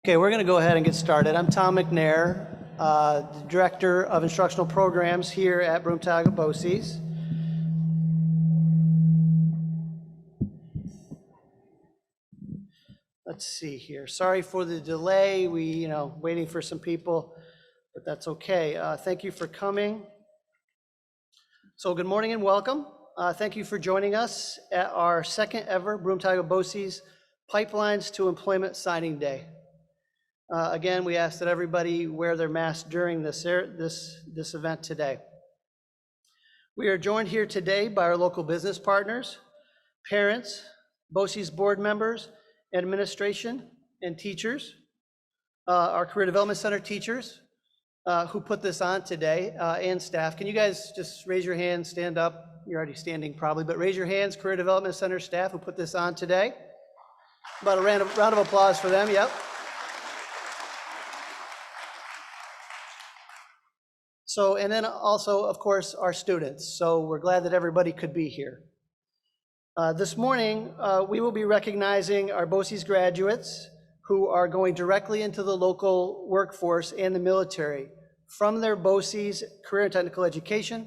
Okay, we're going to go ahead and get started. I'm Tom McNair, the Director of Instructional Programs here at Broome-Tioga BOCES. Let's see here. Sorry for the delay. Waiting for some people, but that's okay. Thank you for coming. So good morning and welcome. Thank you for joining us at our second ever Broome-Tioga BOCES Pipelines to Employment Signing Day. Again, we ask that everybody wear their mask during this event today. We are joined here today by our local business partners, parents, BOCES board members, administration, and teachers, our Career Development Center teachers who put this on today, and staff. Can you guys just raise your hands, stand up? You're already standing probably, but raise your hands, Career Development Center staff who put this on today. About a round of applause for them, yep. So, and then also, of course, our students. So we're glad that everybody could be here. This morning, we will be recognizing our BOCES graduates who are going directly into the local workforce and the military from their BOCES career and technical education,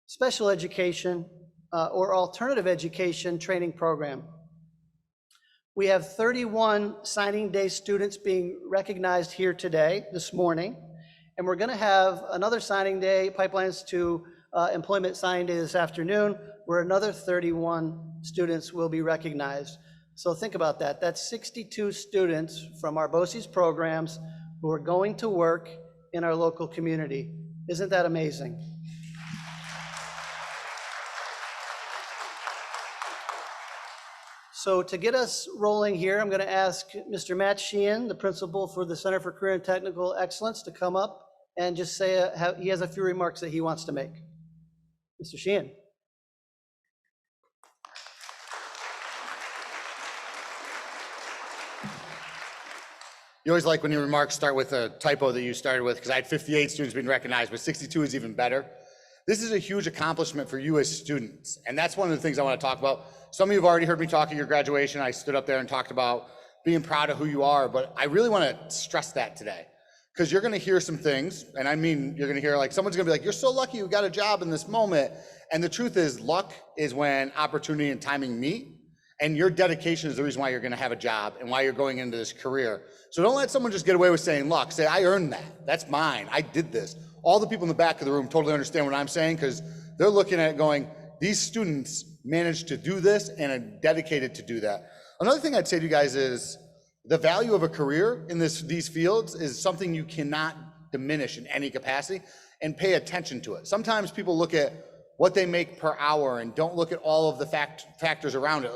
special education, or alternative education training program. We have 31 signing day students being recognized here today, this morning. And we're going to have another signing day, Pipelines to Employment signing day this afternoon, where another 31 students will be recognized. So think about that. That's 62 students from our BOCES programs who are going to work in our local community. Isn't that amazing? So to get us rolling here, I'm going to ask Mr. Matt Sheehan, the principal for the Center for Career and Technical Excellence, to come up and just say he has a few remarks that he wants to make. Mr. Sheehan. You always like when your remarks start with a typo that you started with, because I had 58 students being recognized, but 62 is even better. This is a huge accomplishment for you as students, and that's one of the things I want to talk about. Some of you have already heard me talk at your graduation. I stood up there and talked about being proud of who you are, but I really want to stress that today. Because you're going to hear some things, and I mean, you're going to hear like, someone's going to be like, you're so lucky you got a job in this moment. And the truth is, luck is when opportunity and timing meet, and your dedication is the reason why you're going to have a job and why you're going into this career. So don't let someone just get away with saying luck. Say, I earned that. That's mine. I did this. All the people in the back of the room totally understand what I'm saying, because they're looking at it going, these students managed to do this and are dedicated to do that. Another thing I'd say to you guys is, the value of a career in these fields is something you cannot diminish in any capacity, and pay attention to it. Sometimes people look at what they make per hour and don't look at all of the factors around it.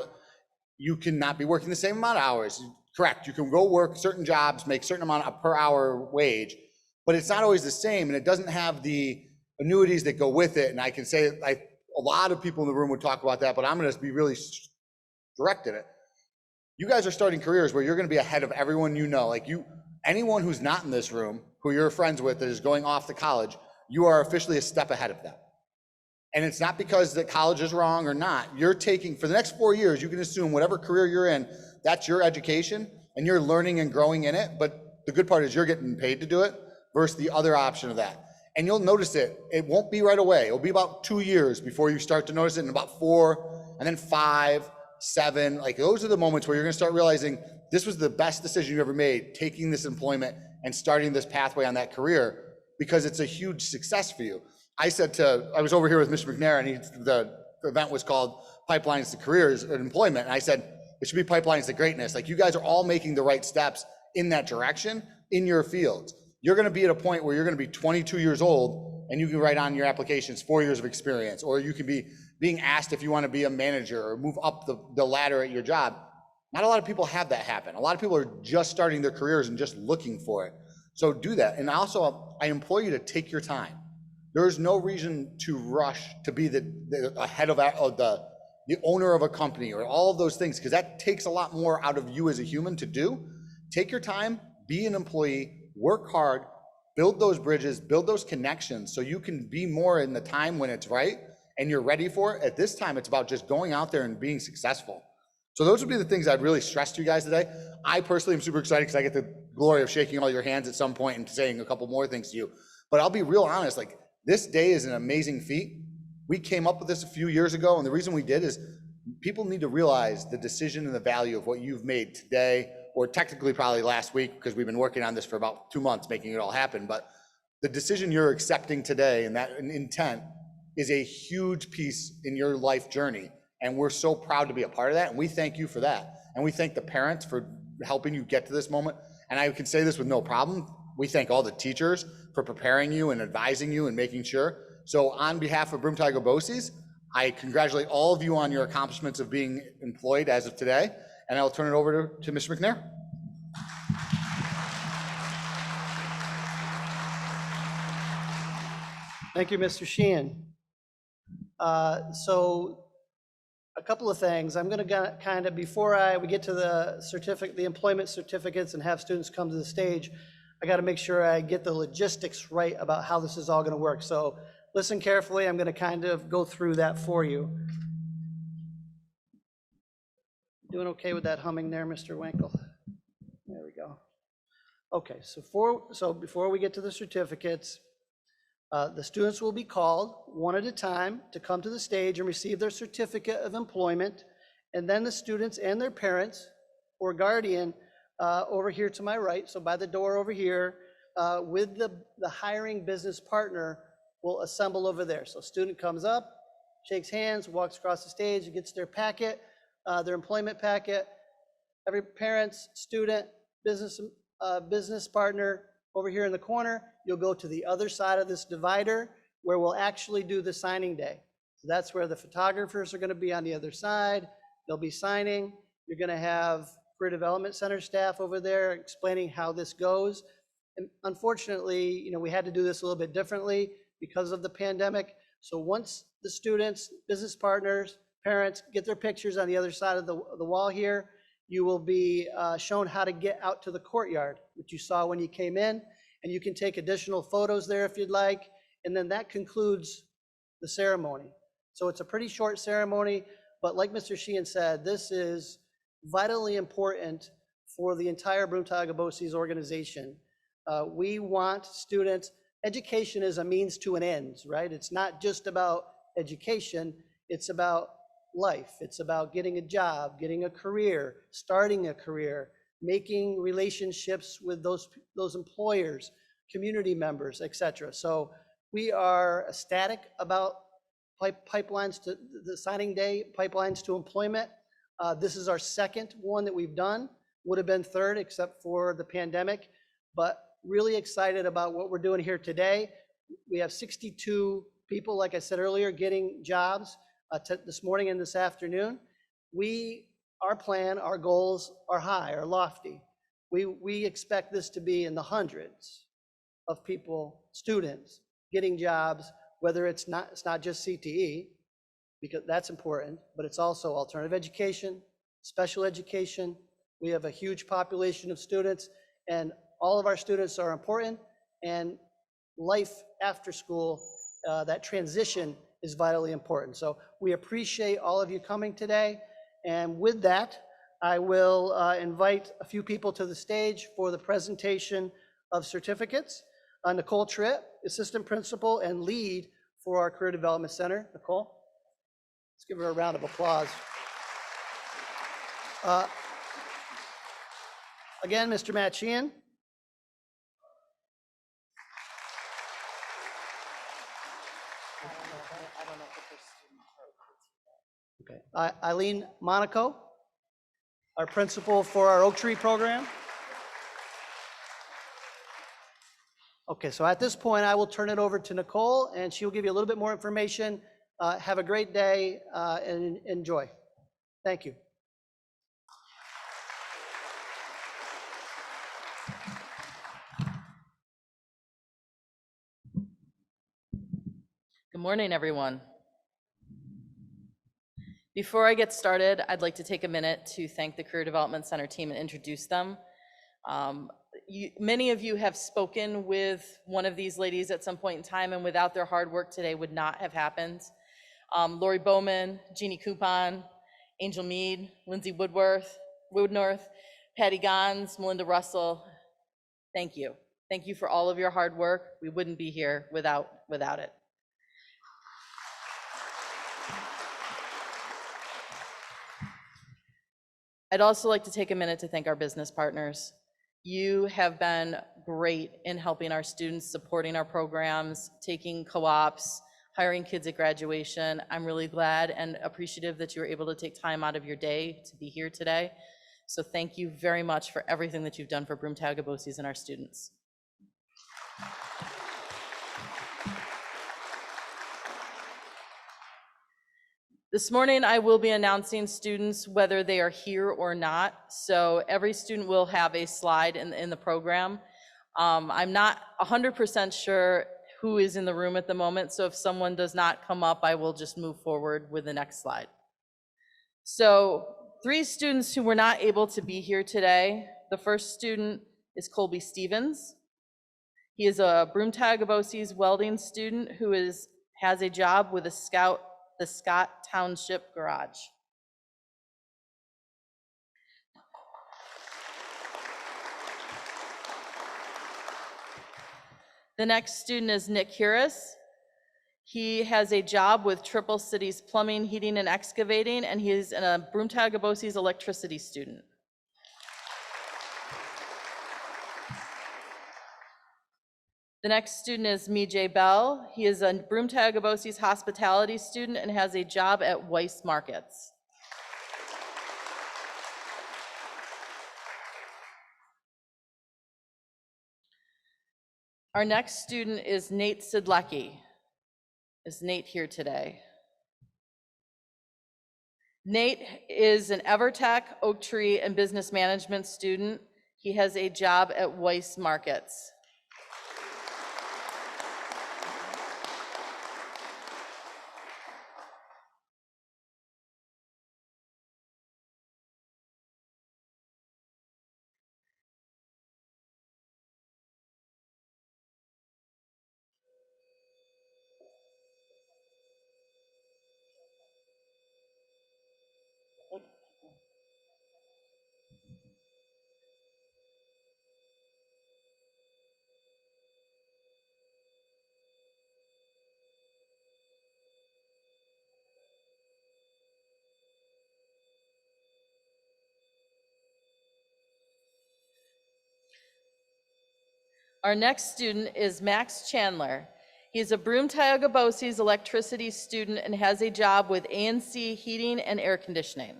You cannot be working the same amount of hours. Correct, you can go work certain jobs, make certain amount of per hour wage, but it's not always the same, and it doesn't have the annuities that go with it. And I can say, a lot of people in the room would talk about that, but I'm gonna be really direct in it. You guys are starting careers where you're going to be ahead of everyone you know. Like anyone who's not in this room, who you're friends with, that is going off to college, you are officially a step ahead of them. And it's not because that college is wrong or not. You're taking, for the next 4 years, you can assume whatever career you're in, that's your education, and you're learning and growing in it. But the good part is you're getting paid to do it versus the other option of that. And you'll notice it won't be right away. It'll be about 2 years before you start to notice it, and about 4, and then 5, 7, like those are the moments where you're gonna start realizing this was the best decision you ever made, taking this employment and starting this pathway on that career, because it's a huge success for you. I was over here with Mr. McNair, and the event was called Pipelines to Careers and Employment, and I said, it should be Pipelines to Greatness. Like, you guys are all making the right steps in that direction in your fields. You're gonna be at a point where you're gonna be 22 years old, and you can write on your applications 4 years of experience, or you can be being asked if you want to be a manager or move up the ladder at your job. Not a lot of people have that happen. A lot of people are just starting their careers and just looking for it. So do that. And also, I implore you to take your time. There's no reason to rush to be the head of the owner of a company or all of those things, because that takes a lot more out of you as a human to do. Take your time, be an employee, work hard, build those bridges, build those connections so you can be more in the time when it's right and you're ready for it. At this time, it's about just going out there and being successful. So those would be the things I'd really stress to you guys today. I personally am super excited because I get to glory of shaking all your hands at some point and saying a couple more things to you. But I'll be real honest, like this day is an amazing feat. We came up with this a few years ago, and the reason we did is people need to realize the decision and the value of what you've made today, or technically probably last week, because we've been working on this for about 2 months, making it all happen. But the decision you're accepting today and that intent is a huge piece in your life journey. And we're so proud to be a part of that. And we thank you for that. And we thank the parents for helping you get to this moment. And I can say this with no problem. We thank all the teachers for preparing you and advising you and making sure. So on behalf of Broome-Tioga BOCES, I congratulate all of you on your accomplishments of being employed as of today. And I'll turn it over to Mr. McNair. Thank you, Mr. Sheehan. So a couple of things. I'm going to kind of, before we get to the employment certificates and have students come to the stage, I got to make sure I get the logistics right about how this is all going to work. So listen carefully. I'm going to kind of go through that for you. Doing okay with that humming there, Mr. Winkle? There we go. Okay, so before we get to the certificates, the students will be called one at a time to come to the stage and receive their certificate of employment. And then the students and their parents or guardian over here to my right, so by the door over here, with the hiring business partner will assemble over there. So student comes up, shakes hands, walks across the stage, gets their packet, their employment packet. Every parent's, student, business partner over here in the corner, you'll go to the other side of this divider where we'll actually do the signing day. So that's where the photographers are going to be on the other side. They'll be signing. You're going to have Career Development Center staff over there explaining how this goes. And unfortunately, we had to do this a little bit differently because of the pandemic. So once the students, business partners, parents get their pictures on the other side of the wall here, you will be shown how to get out to the courtyard, which you saw when you came in. And you can take additional photos there if you'd like. And then that concludes the ceremony. So it's a pretty short ceremony, but like Mr. Sheehan said, this is vitally important for the entire Broome-Tioga BOCES organization. We want students, education is a means to an end, right? It's not just about education, it's about life. It's about getting a job, getting a career, starting a career, making relationships with those employers, community members, etc. So we are ecstatic about pipelines to the signing day, pipelines to employment. This is our second one that we've done. Would have been third except for the pandemic, but really excited about what we're doing here today. We have 62 people, like I said earlier, getting jobs this morning and this afternoon. Our plan, our goals are high, are lofty. We expect this to be in the hundreds of people, students, getting jobs, whether it's not just CTE, because that's important, but it's also alternative education, special education. We have a huge population of students, and all of our students are important, and life after school, that transition is vitally important. So we appreciate all of you coming today. And with that, I will invite a few people to the stage for the presentation of certificates. Nicole Tritt, Assistant Principal and Lead for our Career Development Center. Nicole, let's give her a round of applause. Again, Mr. Matt Sheehan. Okay. Eileen Monaco, our principal for our Oak Tree program. Okay, so at this point, I will turn it over to Nicole, and she will give you a little bit more information. Have a great day and enjoy. Thank you. Good morning, everyone. Before I get started, I'd like to take a minute to thank the Career Development Center team and introduce them. Many of you have spoken with one of these ladies at some point in time, and without their hard work today would not have happened. Lori Bowman, Jeannie Coupon, Angel Mead, Lindsay Woodnorth, Patty Gons, Melinda Russell, Thank you. Thank you for all of your hard work. We wouldn't be here without it. I'd also like to take a minute to thank our business partners. You have been great in helping our students, supporting our programs, taking co-ops, hiring kids at graduation. I'm really glad and appreciative that you were able to take time out of your day to be here today. So thank you very much for everything that you've done for Broome-Tioga BOCES and our students. This morning, I will be announcing students whether they are here or not. So every student will have a slide in the program. I'm not 100% sure who is in the room at the moment. So if someone does not come up, I will just move forward with the next slide. So 3 students who were not able to be here today. The first student is Colby Stevens. He is a Broome-Tioga BOCES welding student who has a job with the Scott Township Garage. The next student is Nick Harris. He has a job with Triple Cities Plumbing, Heating, and Excavating, and he is a Broome-Tioga BOCES electricity student. The next student is Mijay Bell. He is a Broome-Tioga BOCES hospitality student and has a job at Weis Markets. Our next student is Nate Sidlecki. Is Nate here today? Nate is an Evertech, Oak Tree, and business management student. He has a job at Weis Markets. Our next student is Max Chandler. He is a Broome-Tioga BOCES electricity student and has a job with ANC Heating and Air Conditioning.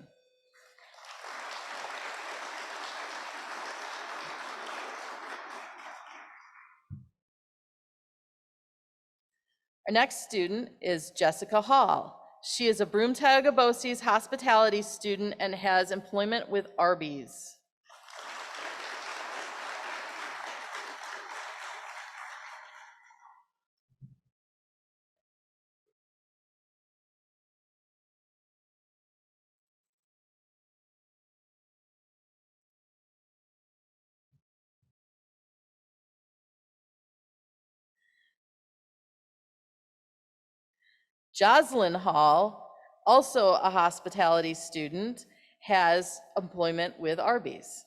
Our next student is Jessica Hall. She is a Broome-Tioga BOCES hospitality student and has employment with Arby's. Jocelyn Hall, also a hospitality student, has employment with Arby's.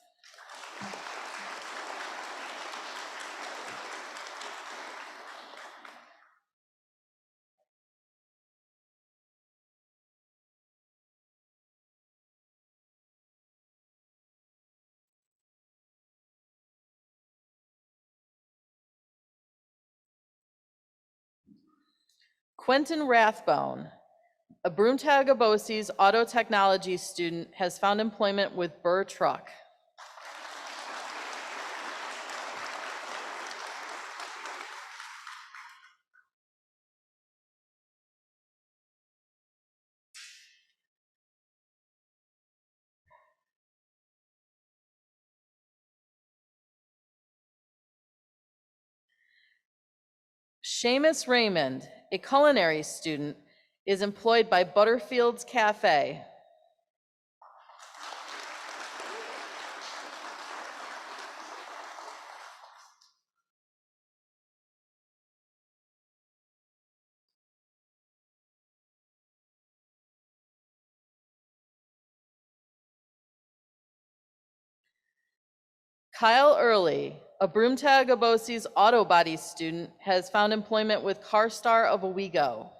Quentin Rathbone, a Broome-Tioga BOCES auto technology student, has found employment with Burr Truck. Seamus Raymond, a culinary student, is employed by Butterfield's Cafe. Kyle Early, a Broome-Tioga BOCES auto body student, has found employment with CarStar of Owego.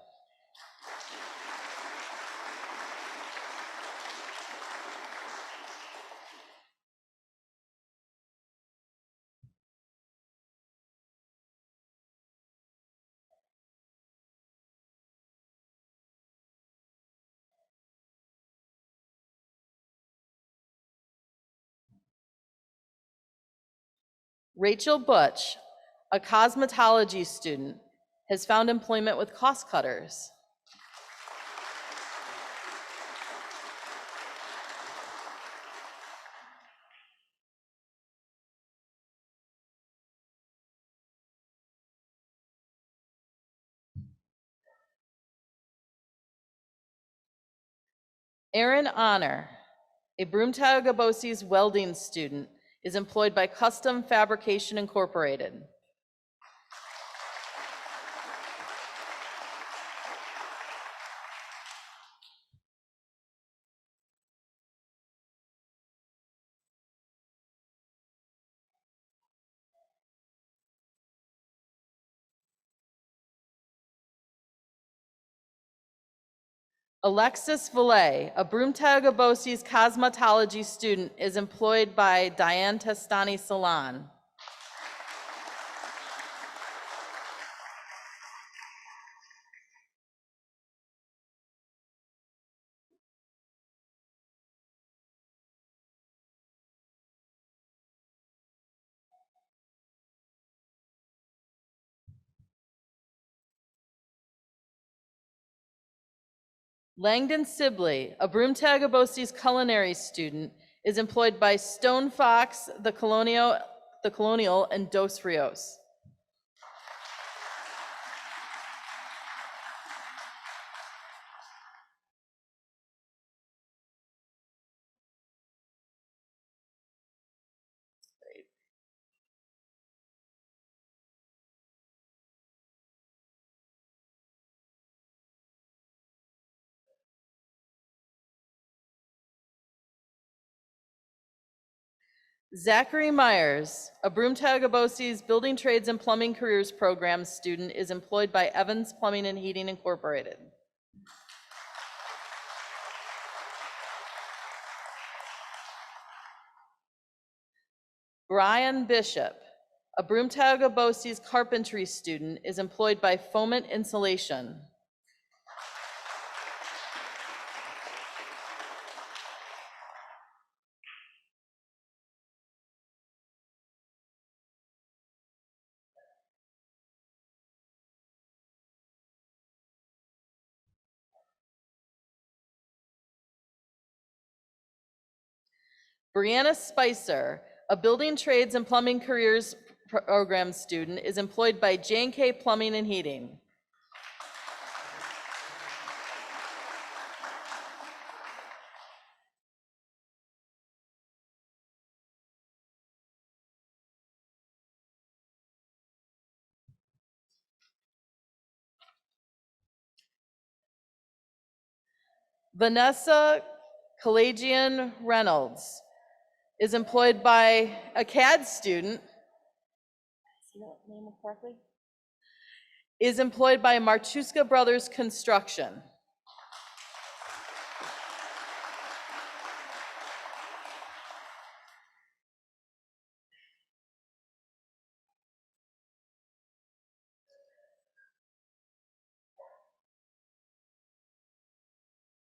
Rachel Butch, a cosmetology student, has found employment with Cost Cutters. Erin Honor, a Broome-Tioga BOCES welding student, is employed by Custom Fabrication Incorporated. Alexis Valet, a Broome-Tioga BOCES cosmetology student, is employed by Diane Testani Salon. Langdon Sibley, a Broome-Tioga BOCES Culinary student, is employed by Stone Fox, the Colonial, and Dos Rios. Zachary Myers, a Broome-Tioga BOCES Building Trades and Plumbing Careers Program student, is employed by Evans Plumbing and Heating Incorporated. Brian Bishop, a Broome-Tioga BOCES Carpentry student, is employed by Foment Insulation. Brianna Spicer, a Building Trades and Plumbing Careers Program student, is employed by J&K Plumbing and Heating. Vanessa Kalajian Reynolds is employed by a CAD student. See that name correctly? Is employed by Marchuska Brothers Construction.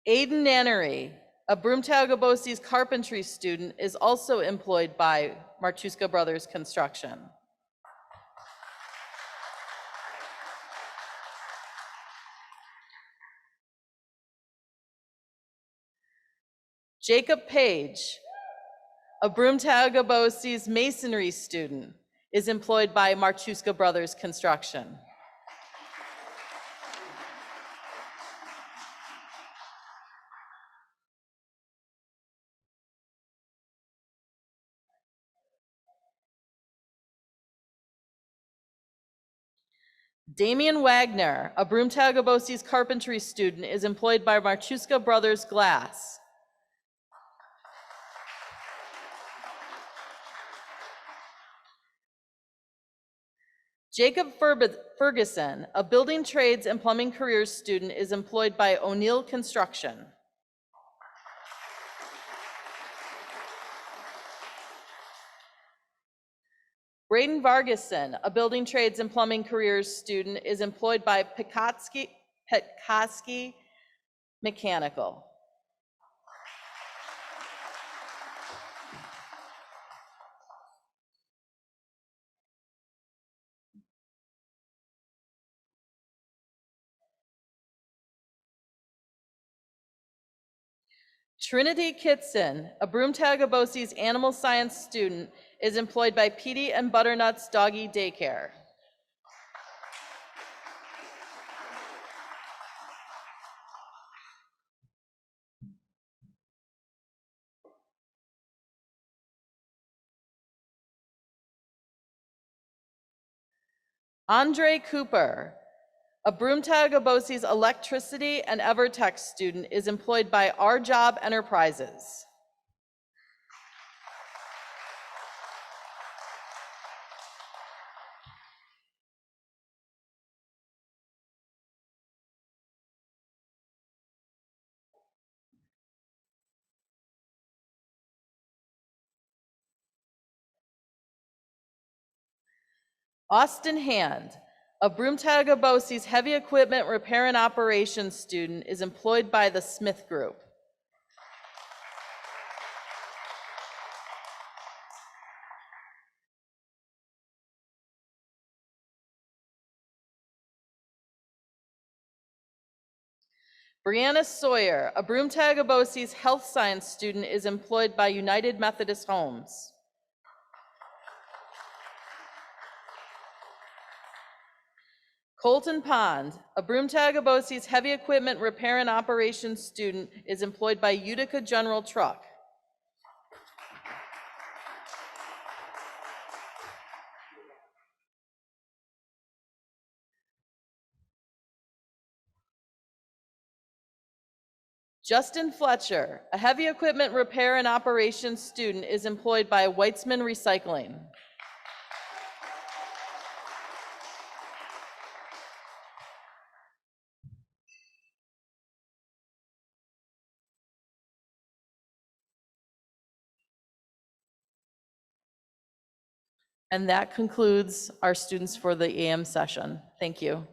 AIDEN NANNERY, a Broome-Tioga BOCES Carpentry student, is also employed by Marchuska Brothers Construction. Jacob Page, a Broome-Tioga BOCES Masonry student, is employed by Marchuska Brothers Construction. Damian Wagner, a Broome-Tioga BOCES Carpentry student, is employed by Marchuska Brothers Glass. Jacob Ferguson, a building trades and plumbing careers student, is employed by O'Neill Construction. Braden Vargason, a building trades and plumbing careers student, is employed by Petoskey Mechanical. Trinity Kitson, a Broome-Tioga BOCES animal science student, is employed by Petey and Butternut's Doggy Daycare. Andre Cooper, a Broome-Tioga BOCES electricity and EverTech student, is employed by Our Job Enterprises. Austin Hand, a Broome-Tioga BOCES heavy equipment repair and operations student, is employed by the Smith Group. Brianna Sawyer, a Broome-Tioga BOCES health science student, is employed by United Methodist Homes. Colton Pond, a Broome-Tioga BOCES heavy equipment repair and operations student, is employed by Utica General Truck. Justin Fletcher, a heavy equipment repair and operations student, is employed by Weitzman Recycling. And that concludes our students for the AM session. Thank you.